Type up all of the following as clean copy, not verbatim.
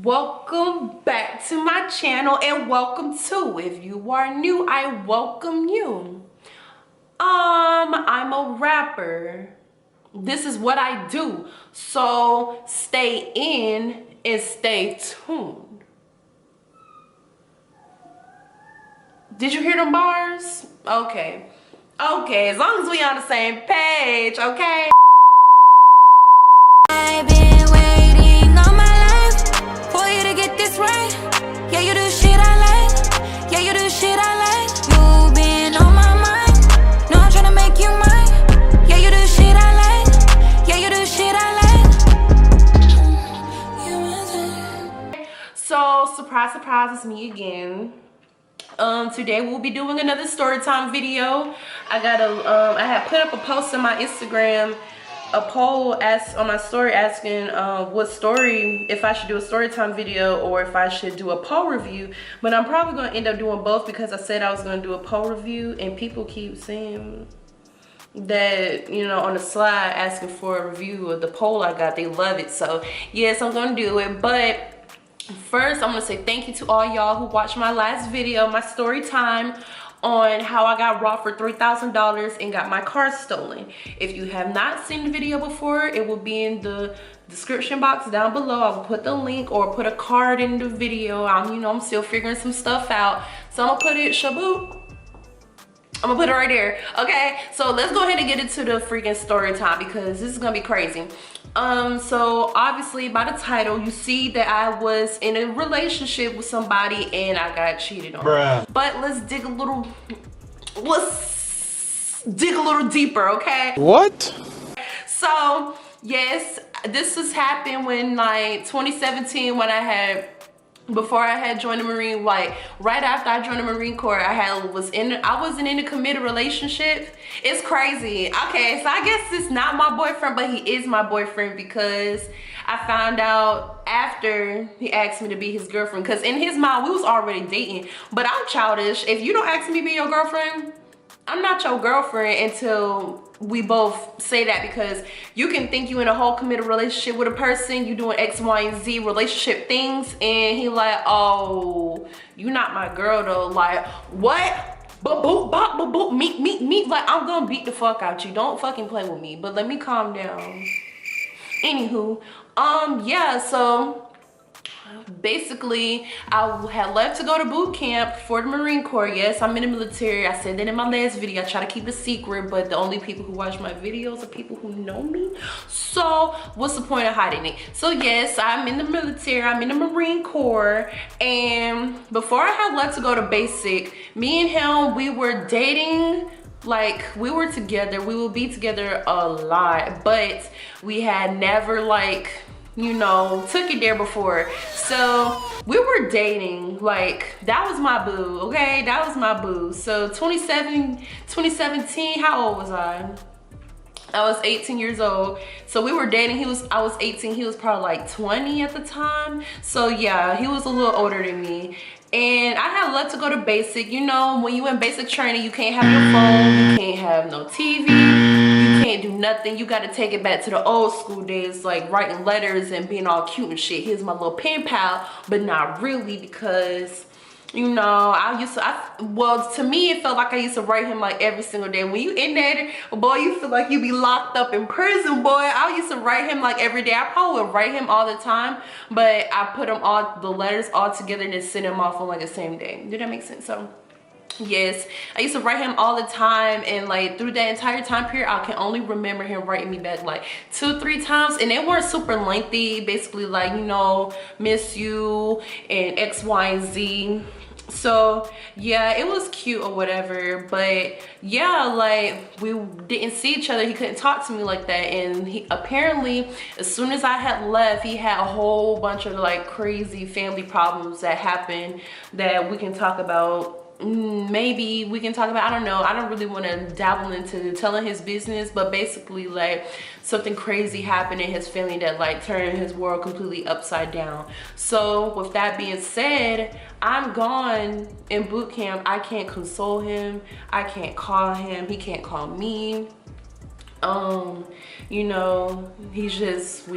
Welcome back to my channel, and welcome to, if you are new, I welcome you. I'm a rapper. This is what I do, so stay in and stay tuned. Did you hear them bars? Okay, as long as we on the same page, okay? I've been waiting all my life for you to get this right. Yeah, you do shit I like. Yeah, you do shit I like. You've been on my mind. No, I'm tryna make you mine. Yeah, you do shit I like. Yeah, you do shit I like. So, surprise, it's me again. Today we'll be doing another story time video. I had put up a post on my Instagram, a poll on my story asking what story, if I should do a story time video or if I should do a poll review. But I'm probably going to end up doing both because I said I was going to do a poll review and people keep saying that, you know, on the slide asking for a review of the poll I got. They love it. So yes, I'm going to do it. But first, I'm going to say thank you to all y'all who watched my last video, my story time on how I got robbed for $3,000 and got my car stolen. If you have not seen the video before, it will be in the description box down below. I will put the link or put a card in the video. I'm still figuring some stuff out. So I'm gonna put it, shaboop. I'm gonna put it right there, okay? So let's go ahead and get into the freaking story time because this is gonna be crazy. So obviously by the title, you see that I was in a relationship with somebody and I got cheated on. Bruh. But let's dig a little deeper, okay? What? So yes, this has happened when like 2017 when before I had joined the Marine, like right after I joined the Marine Corps, I wasn't in a committed relationship. It's crazy. Okay, so I guess it's not my boyfriend, but he is my boyfriend because I found out after he asked me to be his girlfriend. Because in his mind, we was already dating. But I'm childish. If you don't ask me to be your girlfriend, I'm not your girlfriend until we both say that, because you can think you in a whole committed relationship with a person, you doing X, Y, and Z relationship things, and he like, oh, you not my girl though. Like, what? But boop, bop, boop, boop, meet. Like, I'm gonna beat the fuck out you. Don't fucking play with me. But let me calm down. Anywho, yeah, so basically I had left to go to boot camp for the Marine Corps. Yes, I'm in the military. I said that in my last video. I try to keep it secret, but the only people who watch my videos are people who know me. So what's the point of hiding it? So yes, I'm in the military. I'm in the Marine Corps. And before I had left to go to basic, me and him, we were dating. Like, we were together. We would be together a lot, but we had never, like, you know, took it there before. So we were dating, like, that was my boo, okay? That was my boo. So 2017, how old was I? I was 18 years old. So we were dating. I was 18, he was probably like 20 at the time. So yeah, he was a little older than me. And I had left to go to basic. You know, when you in basic training, you can't have your phone, you can't have no TV, you can't do nothing. You gotta take it back to the old school days, like writing letters and being all cute and shit. Here's my little pen pal, but not really, because, you know, well, to me, it felt like I used to write him like every single day. When you in there, boy, you feel like you be locked up in prison, boy. I used to write him like every day. I probably would write him all the time, but I put them all, the letters all together and then send them off on like the same day. Did that make sense? So yes, I used to write him all the time, and like through that entire time period, I can only remember him writing me back like 2-3 times, and they weren't super lengthy. Basically, like, you know, miss you and X, Y, and Z. So yeah, it was cute or whatever, but yeah, like, we didn't see each other. He couldn't talk to me like that, and he apparently, as soon as I had left, he had a whole bunch of like crazy family problems that happened that we can talk about. Maybe we can talk about, I don't know. I don't really want to dabble into telling his business, but basically, like, something crazy happened in his family that like turned his world completely upside down. So with that being said, I'm gone in boot camp. I can't console him, I can't call him, he can't call me. You know, we just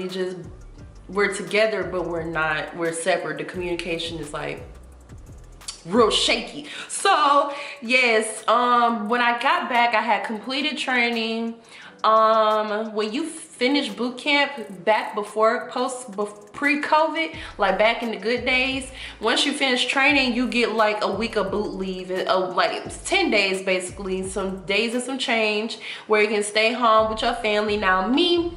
we're together, but we're not, we're separate. The communication is like real shaky. So yes, when I got back, I had completed training. When you finish boot camp back pre-COVID, like back in the good days, once you finish training, you get like a week of boot leave, like 10 days basically, some days and some change where you can stay home with your family. Now me,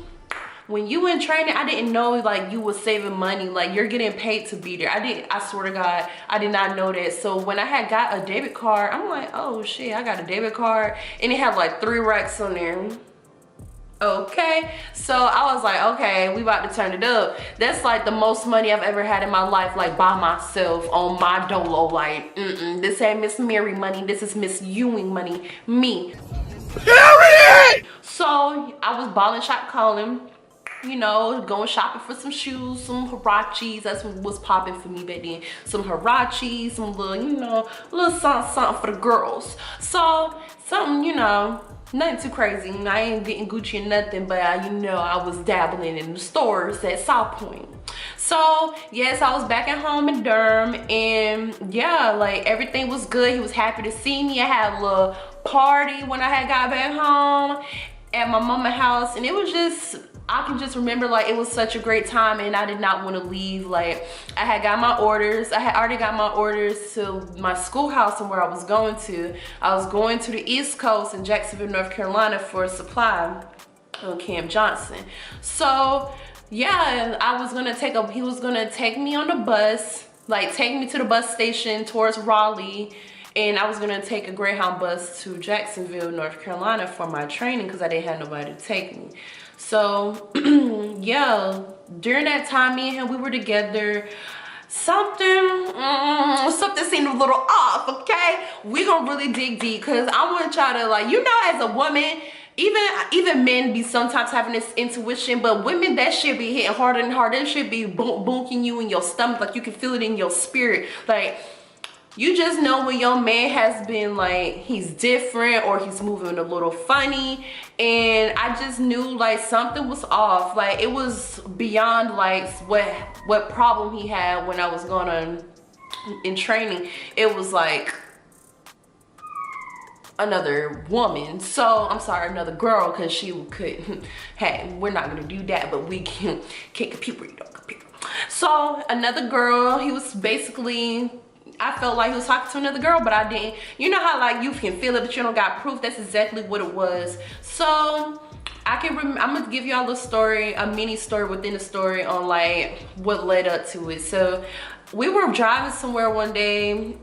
when you in training, I didn't know like you was saving money, like you're getting paid to be there. I swear to God, I did not know that. So when I had got a debit card, I'm like, oh shit, I got a debit card, and it had like 3 racks on there. Okay, so I was like, okay, we about to turn it up. That's like the most money I've ever had in my life, like by myself on my dolo. Like, this ain't Miss Mary money, this is Miss Ewing money, me. Period! So I was balling shop calling, you know, going shopping for some shoes, some Hirachis. That's what was popping for me back then. Some Hirachis, some little, you know, little something for the girls. So something, you know, nothing too crazy. I ain't getting Gucci or nothing, but you know, I was dabbling in the stores at South Point. So yes, I was back at home in Durham, and yeah, like everything was good. He was happy to see me. I had a little party when I had got back home at my mama's house, and it was just, I can just remember like it was such a great time, and I did not want to leave. Like I had got my orders. I had already got my orders to my schoolhouse and where I was going to. I was going to the East Coast in Jacksonville, North Carolina for a supply on Camp Johnson. So yeah, he was gonna take me on the bus, like take me to the bus station towards Raleigh, and I was gonna take a Greyhound bus to Jacksonville, North Carolina for my training because I didn't have nobody to take me. So yeah, during that time, me and him, we were together. Something seemed a little off, okay? We gonna really dig deep because I want y'all to, like, you know, as a woman, even men be sometimes having this intuition, but women, that shit be hitting harder and harder. That shit be bonking you in your stomach, like you can feel it in your spirit. Like, you just know when your man has been like, he's different or he's moving a little funny. And I just knew like something was off. Like it was beyond like what problem he had when I was going on in training. It was like another woman. So I'm sorry, another girl, because she couldn't. Hey, we're not gonna do that, but we can't compete where you don't compete. So another girl, he was basically, I felt like he was talking to another girl, but I didn't. You know how like you can feel it, but you don't got proof? That's exactly what it was. So I'm gonna give y'all a story, a mini story within the story on like what led up to it. So we were driving somewhere one day.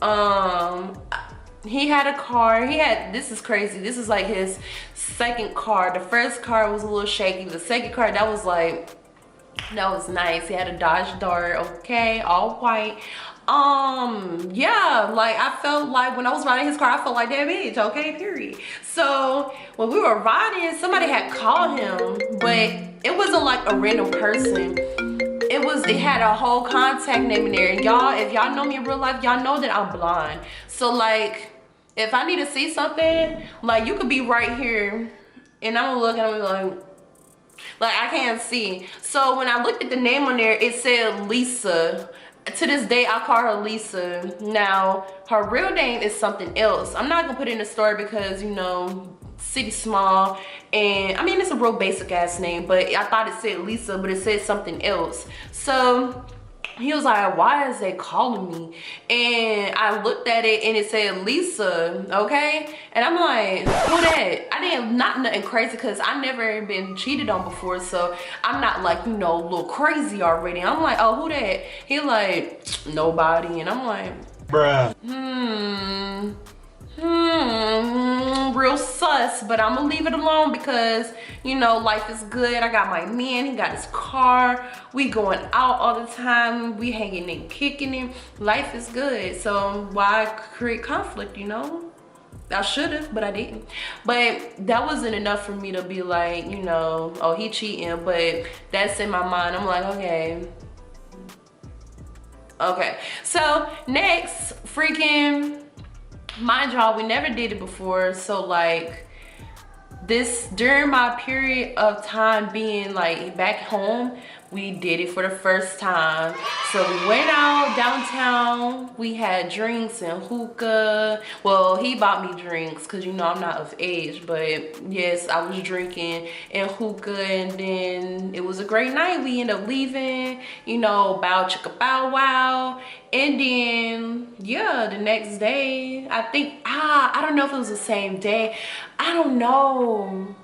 He had a car. This is crazy. This is like his second car. The first car was a little shaky. The second car, that was nice. He had a Dodge Dart, okay, all white. Yeah, like I felt like when I was riding his car, I felt like that bitch, okay, period. So when we were riding, somebody had called him, but it wasn't like a random person. It had a whole contact name in there. And y'all, if y'all know me in real life, y'all know that I'm blind. So like, if I need to see something, like you could be right here and I'm gonna look and I'm gonna be like I can't see. So when I looked at the name on there, it said Lisa. To this day, I call her Lisa. Now, her real name is something else. I'm not gonna put it in the story because, you know, city small, and I mean, it's a real basic ass name, but I thought it said Lisa, but it said something else. So he was like, why is they calling me? And I looked at it and it said Lisa, okay? And I'm like, who that? I didn't, not nothing crazy, because I never been cheated on before, so I'm not like, you know, a little crazy already. I'm like, oh, who that? He like, nobody. And I'm like, bruh. Real sus, but I'm gonna leave it alone because, you know, life is good. I got my man, he got his car, we going out all the time, we hanging and kicking it. Life is good, so why create conflict, you know? I should have, but I didn't. But that wasn't enough for me to be like, you know, oh, he cheating, but that's in my mind. I'm like, okay. So next, freaking, mind y'all, we never did it before, so like this, during my period of time being like back home, we did it for the first time. So we went out downtown, we had drinks and hookah. Well, he bought me drinks because you know I'm not of age, but yes, I was drinking and hookah, and then it was a great night. We ended up leaving, you know, bow chicka bow wow. And then yeah, the next day, I think I don't know if it was the same day. I don't know.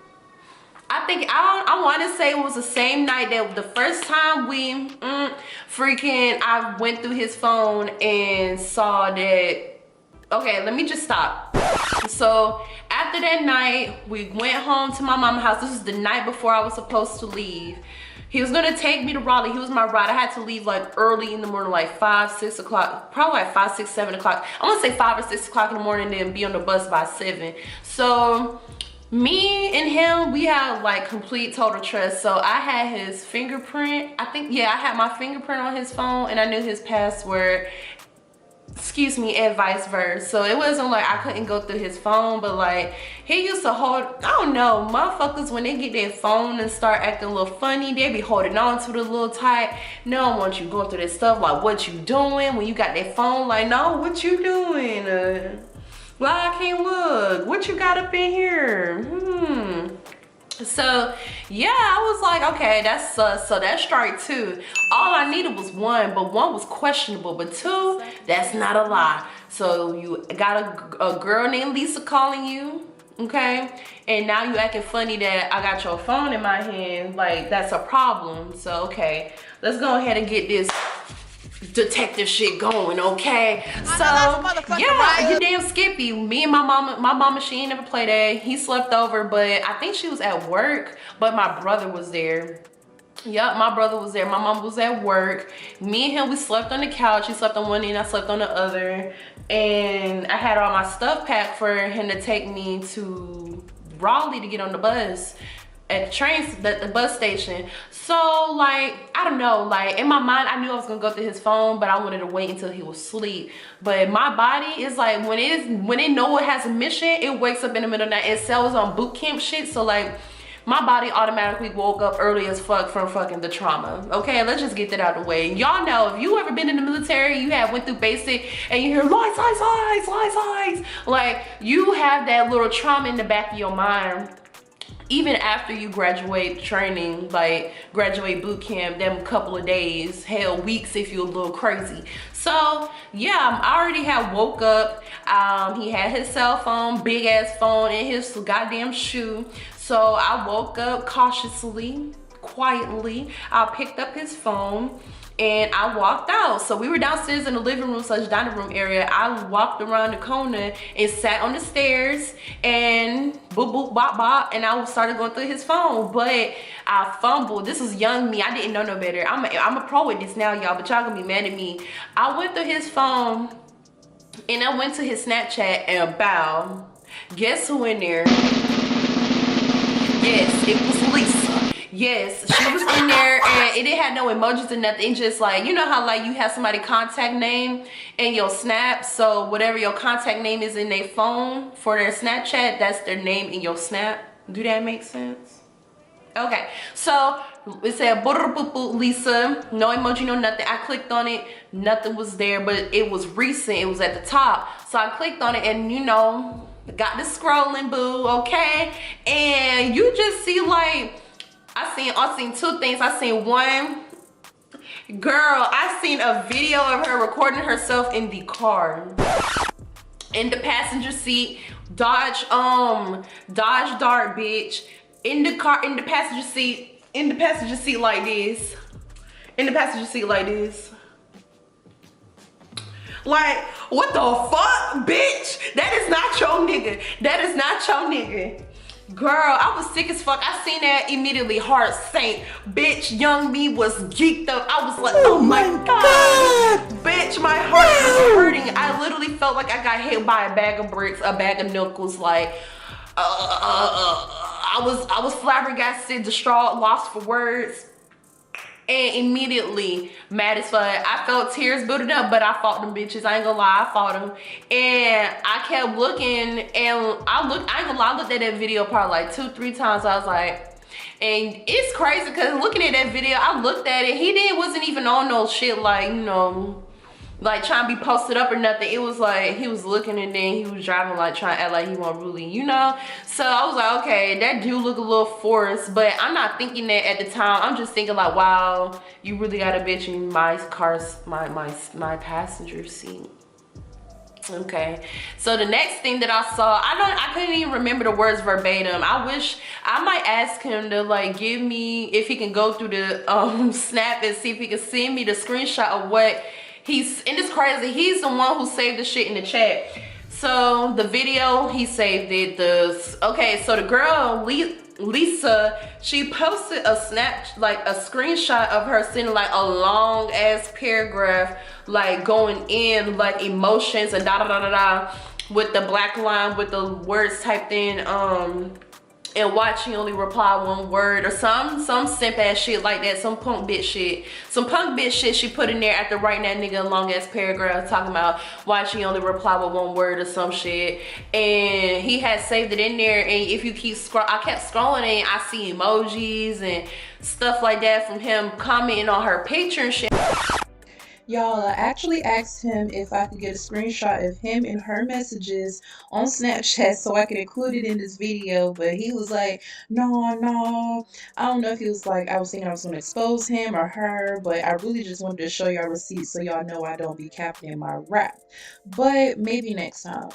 I think I want to say it was the same night that the first time we I went through his phone and saw that. Okay, let me just stop. So after that night, we went home to my mama's house. This was the night before I was supposed to leave. He was gonna take me to Raleigh. He was my ride. I had to leave like early in the morning, like 5, 6 o'clock, probably like 5, 6, 7 o'clock. I want to say 5 or 6 o'clock in the morning, then be on the bus by 7. So me and him, we had like complete total trust. So I had his fingerprint. I think, yeah, I had my fingerprint on his phone and I knew his password, excuse me, and vice versa. So it wasn't like I couldn't go through his phone, but like he used to hold, I don't know, motherfuckers when they get their phone and start acting a little funny, they be holding on to it a little tight. No, I want you going through this stuff like what you doing when you got that phone, like no, what you doing? Well, I can't look. What you got up in here? So yeah, I was like, okay, that's so that's strike 2. All I needed was 1, but 1 was questionable, but 2, that's not a lie. So you got a girl named Lisa calling you, okay, and now you acting funny that I got your phone in my hand, like that's a problem. So okay, let's go ahead and get this detective shit going, okay? So yeah, you damn Skippy. Me and my mama, she ain't never played that. He slept over, but I think she was at work, but my brother was there. Yep, my brother was there. My mom was at work. Me and him, we slept on the couch. He slept on one end, I slept on the other. And I had all my stuff packed for him to take me to Raleigh to get on the bus at the bus station. So like, I don't know, like in my mind I knew I was gonna go through his phone, but I wanted to wait until he was asleep. But my body is like, when it know it has a mission, it wakes up in the middle of the night. It sells on boot camp shit, so like my body automatically woke up early as fuck from fucking the trauma. Okay, let's just get that out of the way. Y'all know, if you ever been in the military, you have went through basic and you hear lies, lies, lies, lies, lies, like you have that little trauma in the back of your mind. Even after you graduate training, like graduate boot camp, them couple of days, hell, weeks if you're a little crazy. So yeah, I already had woke up. He had his cell phone, big ass phone, in his goddamn shoe. So I woke up cautiously, quietly. I picked up his phone and I walked out. So we were downstairs in the living room / dining room area. I walked around the corner and sat on the stairs and boop boop bop bop, and I started going through his phone, but I fumbled. This was young me. I didn't know no better. I'm a pro with this now, y'all, but y'all gonna be mad at me. I went through his phone and I went to his Snapchat and bow. Guess who in there? Yes, it was Lisa. Yes, she was in there, and it didn't have no emojis or nothing. Just like, you know how like you have somebody contact name in your snap, so whatever your contact name is in their phone for their Snapchat, that's their name in your snap. Do that make sense? Okay, so it said Lisa, no emoji, no nothing. I clicked on it, nothing was there, but it was recent, it was at the top. So I clicked on it and you know, got the scrolling, boo, okay? And you just see like, I seen 2 things. I seen one, girl, I seen a video of her recording herself in the car, in the passenger seat, Dodge Dart, bitch, in the car, in the passenger seat like this, like, what the fuck, bitch? That is not your nigga. That is not your nigga. Girl, I was sick as fuck. I seen that immediately, heart sank. Bitch, young me was geeked up. I was like, oh my god. Bitch, my heart was hurting. I literally felt like I got hit by a bag of bricks, a bag of nickels. Like, I was flabbergasted, distraught, lost for words. And immediately mad as fuck. I felt tears building up, but I fought them bitches. I ain't gonna lie, I fought them. And I kept looking, and I ain't gonna lie, I looked at that video probably like 2-3 times. I was like, And it's crazy because looking at that video, I looked at it, wasn't even on no shit like, you know, like trying to be posted up or nothing. It was like he was looking and then he was driving like trying to act like he wasn't really, you know. So I was like, okay, that do look a little forced, but I'm not thinking that at the time. I'm just thinking like, wow, you really got a bitch in my car's my passenger seat. Okay, so the next thing that I saw, I couldn't even remember the words verbatim. I wish I might ask him to like give me, if he can go through the snap and see if he can send me the screenshot of what he's, and it's crazy, he's the one who saved the shit in the chat. So the video, he saved it. Okay, so the girl Lisa, she posted a screenshot of her sending like a long ass paragraph, like going in like emotions and da da da da da with the black line with the words typed in, and watch he only reply one word or some simp ass shit like that, some punk bitch shit she put in there after writing that nigga a long ass paragraph talking about why she only reply with one word or some shit. And he had saved it in there, and if you keep I kept scrolling and I see emojis and stuff like that from him commenting on her picture and shit. Y'all, I actually asked him if I could get a screenshot of him and her messages on Snapchat so I could include it in this video, but he was like, no. I don't know if he was like, I was thinking I was going to expose him or her, but I really just wanted to show y'all receipts so y'all know I don't be capping in my rap. But maybe next time.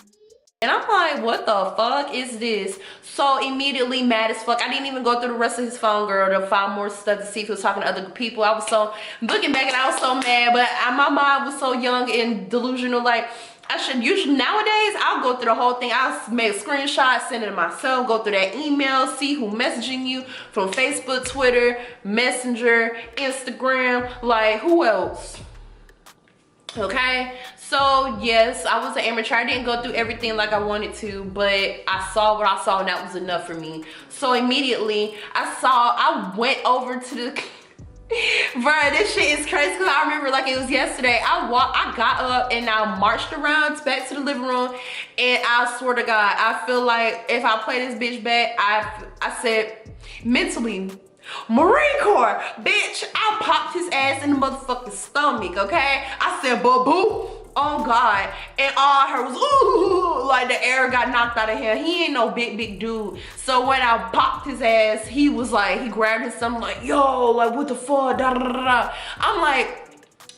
And I'm like, what the fuck is this? So immediately mad as fuck. I didn't even go through the rest of his phone, girl, to find more stuff to see if he was talking to other people. I was so, looking back and I was so mad, but my mind was so young and delusional. Like, I should usually, nowadays, I'll go through the whole thing. I'll make a screenshot, send it to myself, go through that email, see who messaging you from Facebook, Twitter, Messenger, Instagram, like who else? Okay, so yes, I was an amateur. I didn't go through everything like I wanted to, but I saw what I saw and that was enough for me. So immediately I went over to the bro, this shit is crazy because I remember like it was yesterday. I got up and I marched around back to the living room, and I swear to God, I feel like if I play this bitch back, I said mentally, Marine Corps, bitch, I popped his ass in the motherfucking stomach, okay? I said, boo, oh God. And all I heard was, ooh, like the air got knocked out of him. He ain't no big dude. So when I popped his ass, he was like, he grabbed his stomach like, yo, like what the fuck, da da da da. I'm like,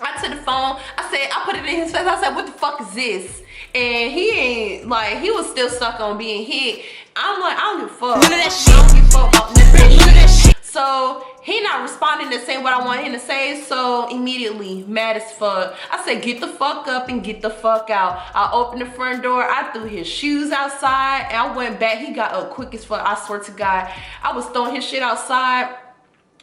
I took the phone, I put it in his face, I said, what the fuck is this? And he ain't, like, he was still stuck on being hit. I'm like, I don't give a fuck. None of that shit. I don't give a fuck about none of that shit. So he not responding to saying what I want him to say, so immediately mad as fuck. I said, get the fuck up and get the fuck out. I opened the front door, I threw his shoes outside, and I went back. He got up quick as fuck, I swear to God. I was throwing his shit outside.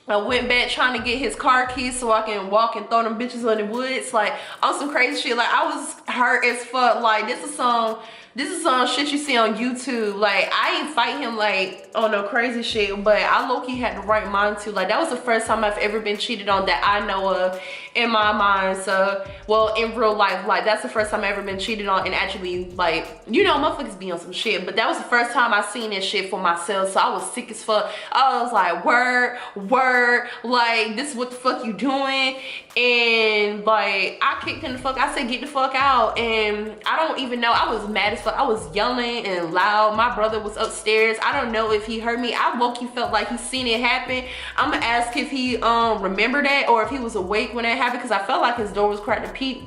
I went back trying to get his car keys so I can walk and throw them bitches in the woods, like on some crazy shit. Like I was hurt as fuck. Like this is some shit you see on YouTube. Like I ain't fight him like on no crazy shit, but I low-key had the right mind to. Like that was the first time I've ever been cheated on that I know of in my mind. So, well, in real life, like that's the first time I've ever been cheated on and actually, like, you know, motherfuckers be on some shit, but that was the first time I seen this shit for myself. So I was sick as fuck. I was like, word, like this is what the fuck you doing? And like I kicked him the fuck. I said, get the fuck out. And I don't even know, I was mad as fuck. I was yelling and loud. My brother was upstairs. I don't know if he heard me. I low-key felt like he seen it happen. I'm gonna ask if he remembered that or if he was awake when that happened, because I felt like his door was cracked to peep.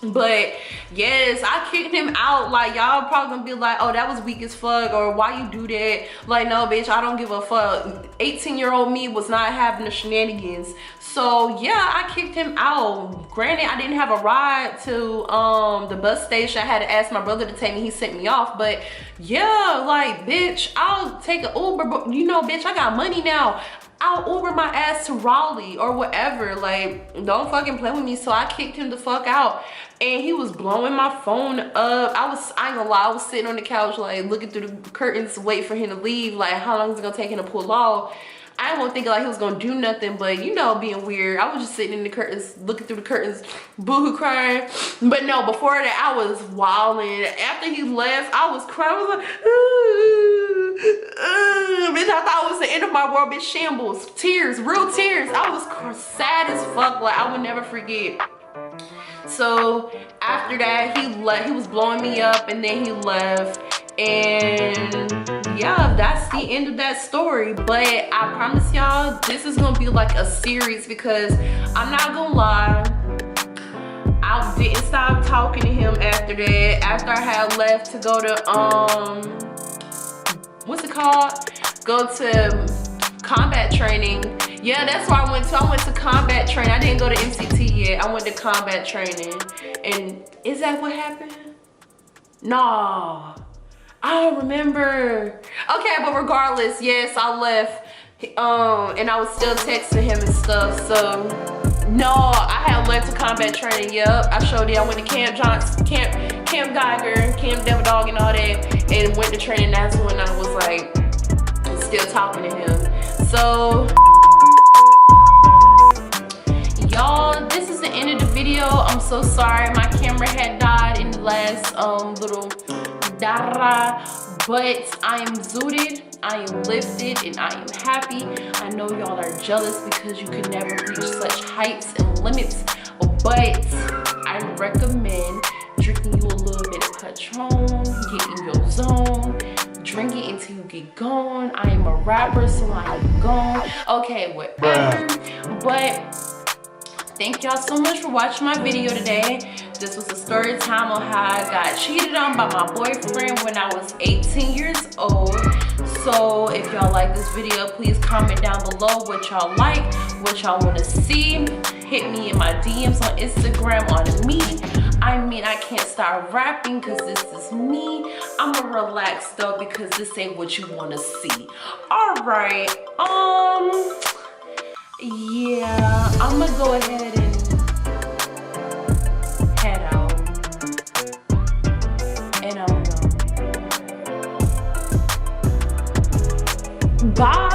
But yes, I kicked him out. Like y'all probably gonna be like, oh, that was weak as fuck, or why you do that? Like, no bitch, I don't give a fuck. 18-year-old me was not having the shenanigans. So yeah, I kicked him out. Granted, I didn't have a ride to the bus station. I had to ask my brother to take me. He sent me off. But yeah, like bitch, I'll take an Uber, but you know, bitch, I got money now. I'll Uber my ass to Raleigh or whatever. Like, don't fucking play with me. So I kicked him the fuck out. And he was blowing my phone up. I ain't gonna lie, I was sitting on the couch, like, looking through the curtains, waiting for him to leave. Like, how long is it gonna take him to pull off? I didn't want to think like he was gonna do nothing, but you know, being weird. I was just sitting in the curtains, looking through the curtains, boohoo crying. But no, before that, I was wilding. After he left, I was crying. I was like, ooh. Bitch, I thought it was the end of my world. Bitch, shambles. Tears, real tears. I was sad as fuck. Like, I would never forget. So after that, he left. He was blowing me up, and then he left. And yeah, that's the end of that story. But I promise y'all, this is gonna be like a series, because I'm not gonna lie, I didn't stop talking to him after that. After I had left to go to what's it called? Go to combat training. Yeah, that's where I went to. I went to combat training. I didn't go to MCT yet. I went to combat training. And is that what happened? No, I don't remember. Okay, but regardless, yes, I left. And I was still texting him and stuff. So no, I had left to combat training. Yup, I showed it. I went to Camp Johnson, Camp Geiger, Camp Devil Dog, and all that, and went to training. That's when I was like still talking to him. So y'all, this is the end of the video. I'm so sorry, my camera had died in the last little dara, but I am zooted, I am lifted, and I am happy. I know y'all are jealous because you could never reach such heights and limits, but I recommend drinking you a little bit of Patron, get in your zone, drink it until you get gone. I am a rapper, so I am gone. Okay, whatever. But thank y'all so much for watching my video today. This was a story time on how I got cheated on by my boyfriend when I was 18 years old. So if y'all like this video, please comment down below what y'all like, what y'all want to see. Hit me in my DMs on Instagram on me. I mean, I can't start rapping because this is me. I'ma relax though because this ain't what you want to see. All right. Yeah, I'm gonna go ahead and head out. And I'm gone. Bye.